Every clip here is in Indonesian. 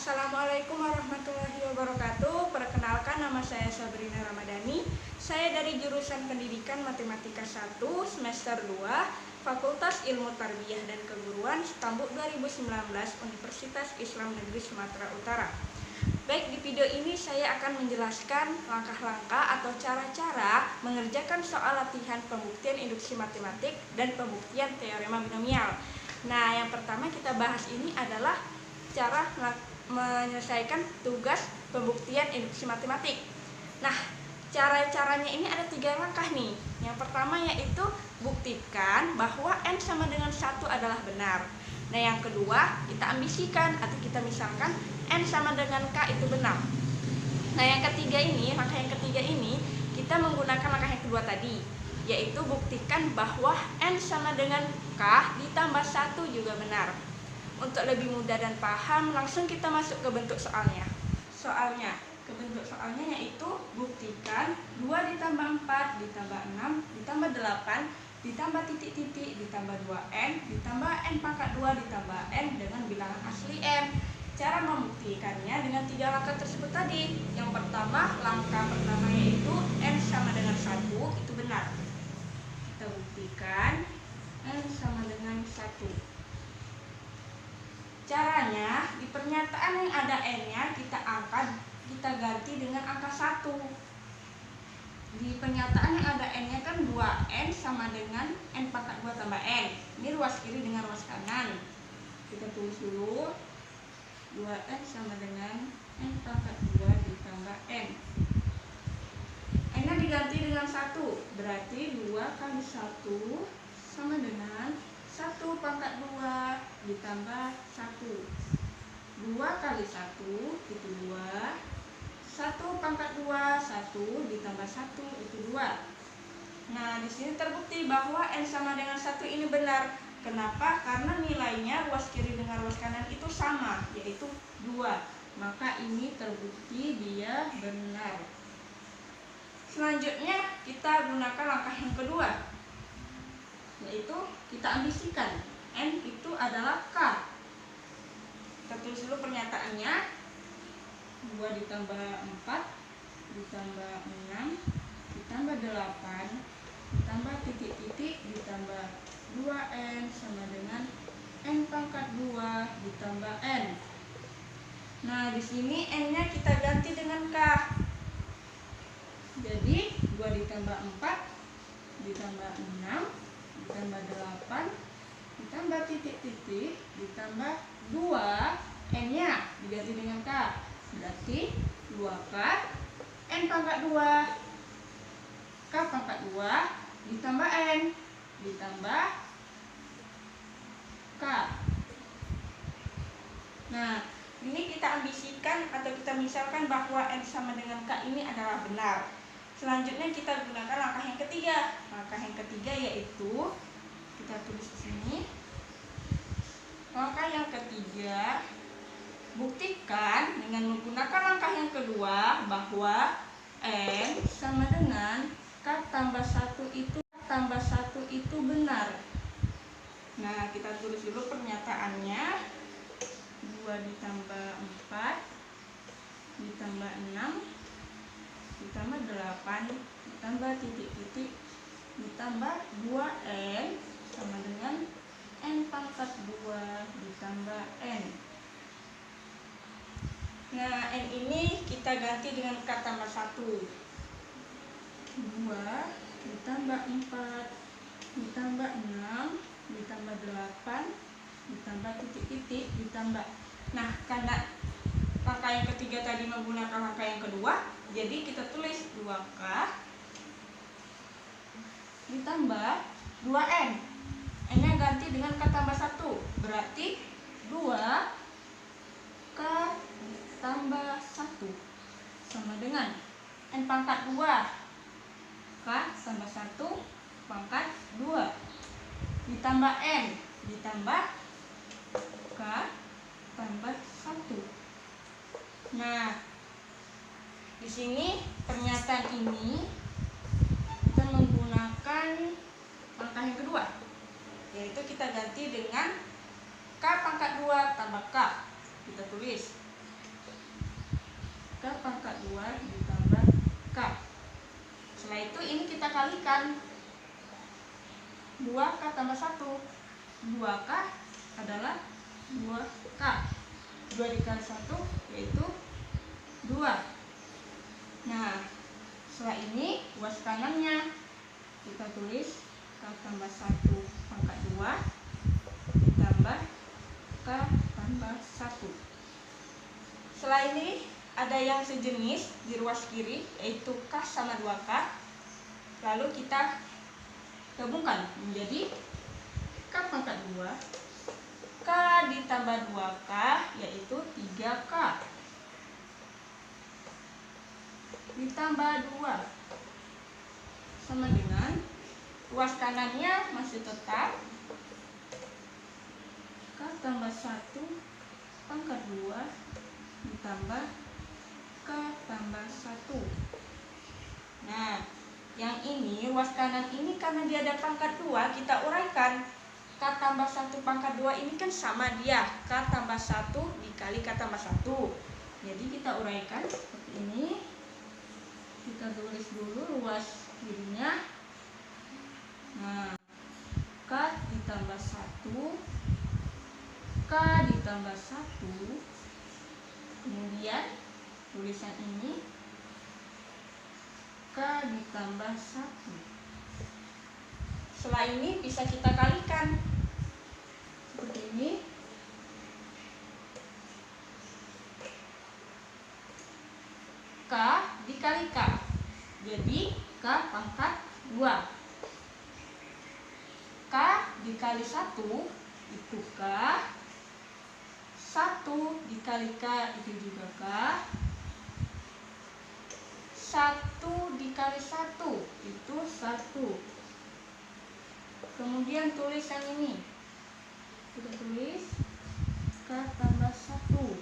Assalamualaikum warahmatullahi wabarakatuh. Perkenalkan, nama saya Sabrina Ramadhani. Saya dari jurusan Pendidikan Matematika 1 semester 2, Fakultas Ilmu Tarbiyah dan Keguruan Stambuk 2019 Universitas Islam Negeri Sumatera Utara. Baik, di video ini saya akan menjelaskan langkah-langkah atau cara-cara mengerjakan soal latihan pembuktian induksi matematik dan pembuktian teorema binomial. Nah, yang pertama kita bahas ini adalah cara menyelesaikan tugas pembuktian induksi matematik. Nah, caranya ini ada 3 langkah nih. Yang pertama yaitu buktikan bahwa N sama dengan 1 adalah benar. Nah, yang kedua kita ambisikan atau kita misalkan N sama dengan K itu benar. Nah, yang ketiga ini, langkah yang ketiga ini kita menggunakan langkah yang kedua tadi, yaitu buktikan bahwa N sama dengan K ditambah 1 juga benar. Untuk lebih mudah dan paham, langsung kita masuk ke bentuk soalnya. Bentuk soalnya yaitu buktikan 2 ditambah 4 ditambah 6 ditambah 8 ditambah titik-titik ditambah 2N ditambah N pangkat 2 ditambah N dengan bilangan asli N. Cara membuktikannya dengan 3 langkah tersebut tadi. Yang pertama, langkah pertama yaitu N sama dengan 1 itu benar. Kita buktikan N sama dengan 1. Caranya, di pernyataan yang ada N-nya kita ganti dengan angka 1. Di pernyataan yang ada N-nya kan 2N sama dengan N pangkat 2 tambah N. Ini ruas kiri dengan ruas kanan. Kita tulis dulu. 2N sama dengan N pangkat 2 ditambah N. N-nya diganti dengan 1. Berarti 2 kali 1 sama dengan 1 pangkat 2 ditambah 1. 2 kali 1 itu 2. 1 pangkat 2, 1 ditambah 1 itu 2. Nah, di sini terbukti bahwa N sama dengan 1 ini benar. Kenapa? Karena nilainya ruas kiri dengan ruas kanan itu sama, yaitu 2. Maka ini terbukti dia benar. Selanjutnya kita gunakan langkah yang kedua, yaitu kita ambisikan N itu adalah K. Kita tulis dulu pernyataannya. 2 ditambah 4 ditambah 6 ditambah 8 ditambah titik-titik ditambah 2N sama dengan N pangkat 2 ditambah N. Nah, di sini N-nya kita ganti dengan K. Jadi 2 ditambah 4 ditambah 6 ditambah 8 ditambah titik-titik ditambah 2, N-nya diganti dengan K. Berarti 2K N pangkat 2 K pangkat 2 ditambah N ditambah K. Nah, ini kita ambisikan atau kita misalkan bahwa N sama dengan K ini adalah benar. Selanjutnya kita gunakan langkah yang ketiga. Langkah yang ketiga yaitu kita tulis di sini. Langkah yang ketiga, buktikan dengan menggunakan langkah yang kedua bahwa N sama dengan K tambah 1 itu benar. Nah, kita tulis dulu pernyataannya. 2 ditambah 4 ditambah 6 ditambah 8 ditambah titik-titik ditambah 2N sama dengan N pangkat 2 ditambah N. Nah, N ini kita ganti dengan K tambah 1. 2 ditambah 4 ditambah 6 ditambah 8 ditambah titik-titik ditambah. Nah, karena langkah yang ketiga tadi menggunakan langkah yang kedua, jadi kita tulis 2K ditambah 2N. N-nya ganti dengan K tambah 1. Berarti 2K tambah 1 sama dengan N pangkat 2. K tambah 1 pangkat 2 ditambah N ditambah K tambah 1. Nah, di sini pernyataan ini kita menggunakan langkah yang kedua, yaitu kita ganti dengan K pangkat 2 tambah K. Kita tulis K pangkat 2 ditambah K. Setelah itu ini kita kalikan. 2K tambah 1. 2K adalah 2K. 2 dikali 1 yaitu 2. Nah, setelah ini ruas kanannya kita tulis K tambah 1 pangkat 2 ditambah K tambah 1. Setelah ini ada yang sejenis di ruas kiri, yaitu K sama 2K. Lalu kita gabungkan menjadi K pangkat 2 K ditambah 2K yaitu 3K ditambah 2 sama dengan ruas kanannya masih tetap K tambah 1 pangkat 2 ditambah K tambah 1. Nah, yang ini ruas kanan ini karena dia ada pangkat 2, kita uraikan. K tambah 1 pangkat 2 ini kan sama dia, K tambah 1 dikali K tambah 1. Jadi kita uraikan seperti ini. Kita tulis dulu ruas kirinya. Nah, K ditambah 1, K ditambah 1. Kemudian tulisan ini K ditambah 1. Setelah ini bisa kita kalikan seperti ini. K dikali K, jadi K pangkat 2. K dikali 1 itu K. 1 dikali K itu juga K. 1 dikali 1 itu 1. Kemudian tulis yang ini. Kita tulis K tambah 1.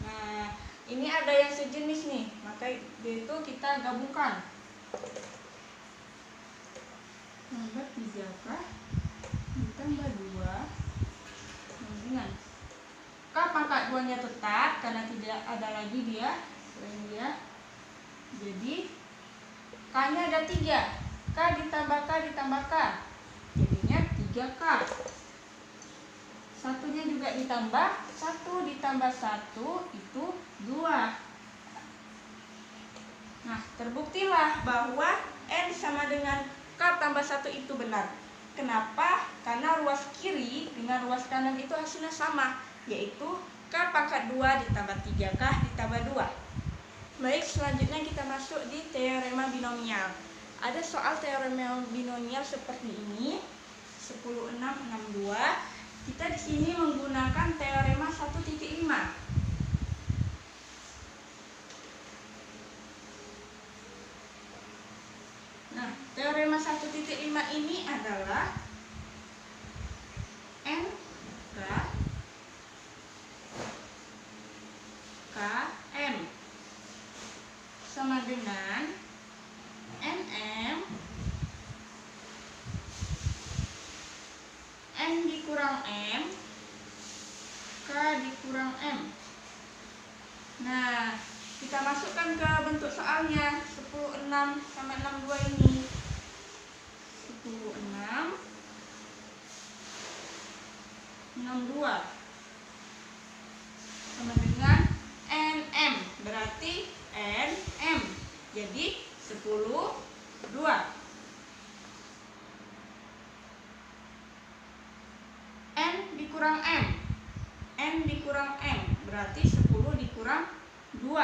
Nah, ini ada yang sejenis nih, maka itu kita gabungkan. Tambah 3K ditambah 2 dengan K pangkat 2 nya tetap karena tidak ada lagi dia selain dia. Jadi K nya ada 3. K ditambah K ditambah K jadinya 3K. Satunya juga ditambah, 1 ditambah 1 itu 2. Nah, terbuktilah bahwa N sama dengan K tambah 1 itu benar. Kenapa? Karena ruas kiri dengan ruas kanan itu hasilnya sama, yaitu K pangkat 2 ditambah 3K ditambah 2. Baik, selanjutnya kita masuk di teorema binomial. Ada soal teorema binomial seperti ini, 10662. Kita di sini menggunakan teorema 1.5. Nah, teorema 1.5 ini adalah N K K M sama dengan NM N dikurang M K dikurang M. Nah, kita masukkan ke bentuk soalnya 106 sama 62 ini. 106 62 sama dengan NM, berarti NM. Jadi 10 2. N dikurang M. N dikurang M berarti 10 dikurang 2.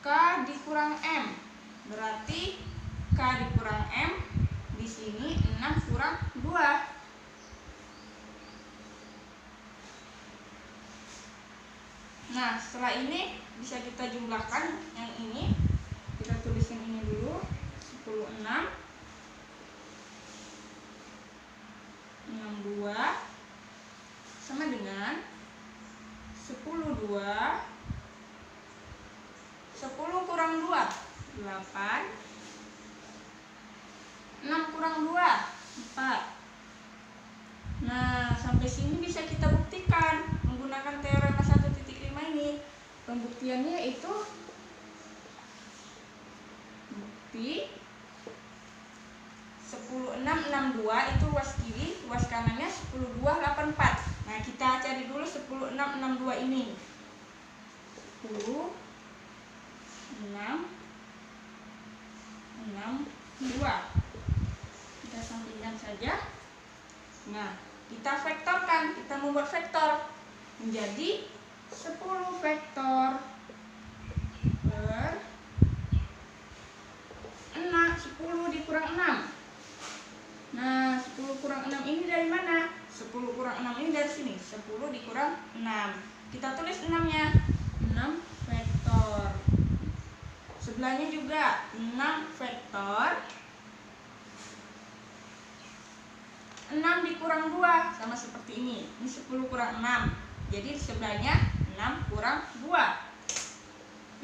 K dikurang M berarti K dikurang M di sini 6 kurang 2. Nah, setelah ini bisa kita jumlahkan yang ini. Kita tulis yang ini dulu. 10 6 62 sama dengan 10 2. 10 kurang 2 8. 6 kurang 2 4. Nah, sampai sini bisa kita buktikan menggunakan teorema 1.5 ini. Pembuktiannya itu bukti 10662 itu ruas kiri, ruas kanannya 10284. Nah, kita cari dulu 10662 ini. 10662. Kita sampingkan saja. Nah, kita vektorkan, kita membuat vektor menjadi 10 vektor per 6, 10 dikurang 6. Nah, 10 kurang 6 ini dari mana? 10 kurang 6 ini dari sini. 10 dikurang 6. Kita tulis 6-nya. 6 vektor. Sebelahnya juga 6 vektor. 6 dikurang 2 sama seperti ini. Ini 10 kurang 6. Jadi sebelahnya 6 kurang 2.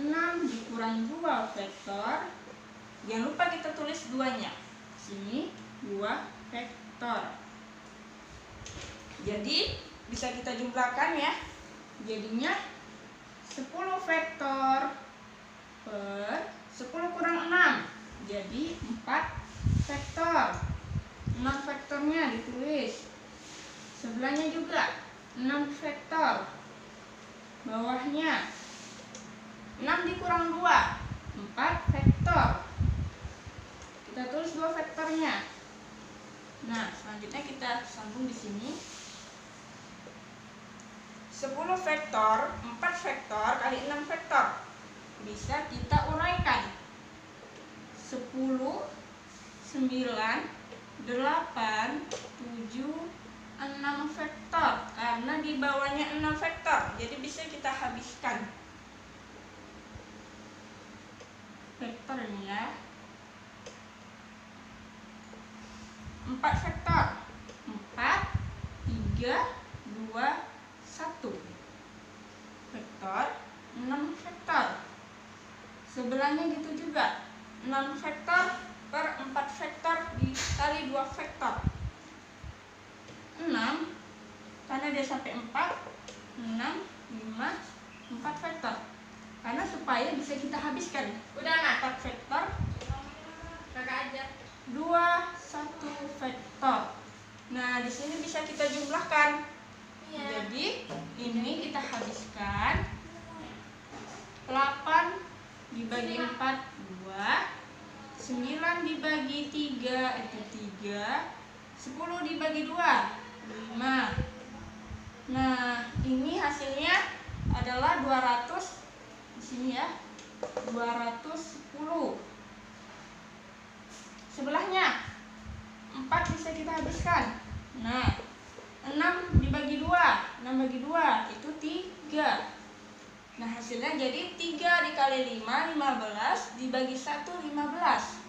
6 dikurang 2 vektor. Jangan lupa kita tulis 2-nya. Sini 2 vektor. Jadi bisa kita jumlahkan ya. Jadinya 10 vektor per 10 kurang 6. Jadi 4 vektor. 6 vektornya ditulis. Sebelahnya juga 6 vektor. Bawahnya 6 dikurang 2, 4 vektor. Kita tulis 2 vektornya. Nah, selanjutnya kita sambung di sini. 10 vektor, 4 vektor kali 6 vektor. Bisa kita uraikan. 10, 9, 8, 7, 6 vektor. Karena di bawahnya 6 vektor, jadi bisa kita habiskan vektornya. 4 vektor. 4, 3, 2, 1 vektor. 6 vektor. Sebelahnya gitu juga. 6 vektor per 4 vektor dikali 2 vektor. 6, karena dia sampai 4, 6, 5, 4 vektor. Karena supaya bisa kita habiskan. Udah nggak 4 vektor? Kakak aja. 2, 1 vektor. Nah, di sini bisa kita jumlahkan. Iya. Jadi ini kita habiskan 8 dibagi 4 2, 9 dibagi 3 itu 3, 10 dibagi 2 5. Nah, ini hasilnya adalah 200. Di sini ya. 210. Sebelahnya 4 bisa kita habiskan. Nah, 6 dibagi 2, 6 bagi 2 itu 3. Nah, hasilnya jadi 3 dikali 5, 15 dibagi 1, 15.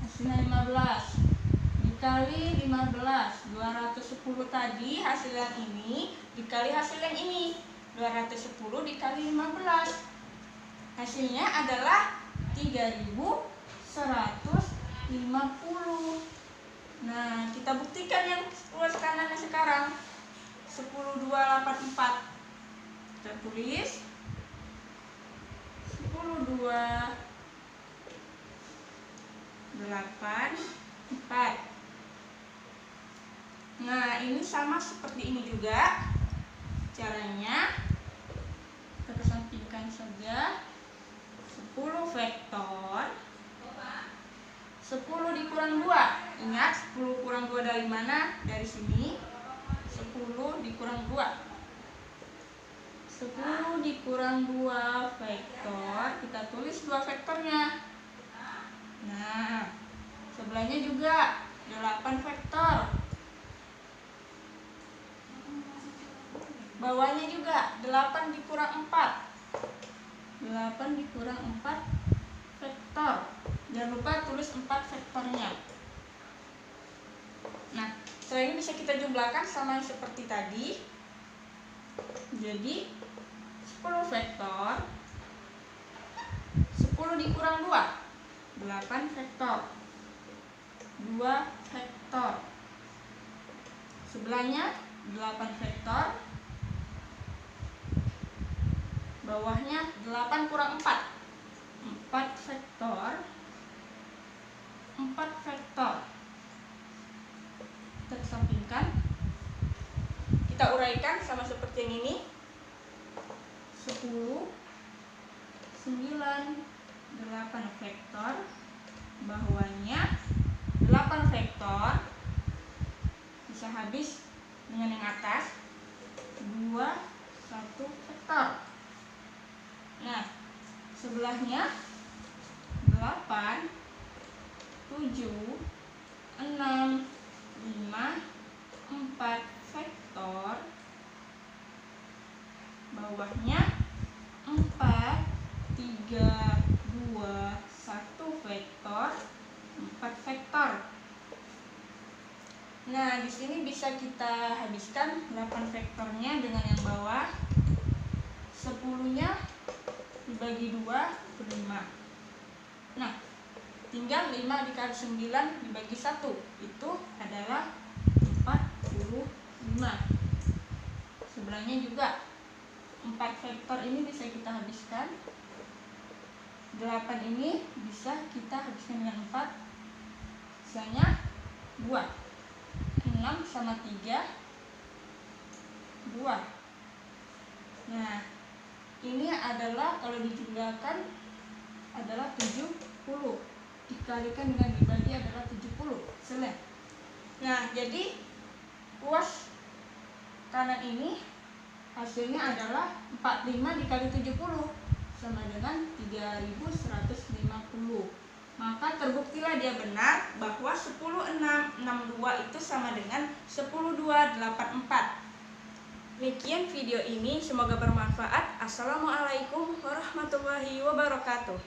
Hasilnya 15 dikali 15, 210 tadi hasil yang ini dikali hasil yang ini, 210 dikali 15. Hasilnya adalah 3150. Nah, kita buktikan yang ruas kanannya sekarang. 10284. Kita tulis 10284. Nah, ini sama seperti ini juga caranya. Kita kesampingkan saja. 10 vektor. 10 dikurang 2. Ingat 10 kurang 2 dari mana? Dari sini. 10 dikurang 2. 10 dikurang 2 vektor. Kita tulis 2 vektornya. Nah, sebelahnya juga 8 vektor. Bawahnya juga 8 dikurang 4. 8 dikurang 4 vektor. Jangan lupa tulis 4 vektornya. Nah, setelah ini bisa kita jumlahkan sama yang seperti tadi. Jadi 10 vektor. 10 dikurang 2, 8 vektor. 2 vektor. sebelahnya 8 vektor, bawahnya 8 kurang 4, 4 vektor, 4 vektor. Kita kesampingkan, kita uraikan sama seperti yang ini. 10, 9, 8 vektor, bawahnya 8 vektor, bisa habis dengan yang atas 2, 1 vektor. Nah, sebelahnya 8, 7, 6, 5, 4 vektor, bawahnya 4, 3, 2, 1 vektor, 4 vektor. Nah, di sini bisa kita habiskan 8 vektornya dengan yang bawah. 10-nya dibagi 2 per 5. Nah, tinggal 5 dikali 9 dibagi 1, itu adalah 45. Sebelahnya juga 4 vektor ini bisa kita habiskan. 8 ini bisa kita habiskan dengan 4. Sisanya 2. 6 sama 3, 2. Nah, ini adalah kalau dijumlahkan adalah 70. Dikalikan dengan dibagi adalah 70. Selesai. Nah, jadi luas kanan ini hasilnya adalah 45 dikali 70 sama dengan 3150. Maka terbuktilah dia benar bahwa 10,662 itu sama dengan 10,284. Demikian video ini, semoga bermanfaat. Assalamualaikum warahmatullahi wabarakatuh.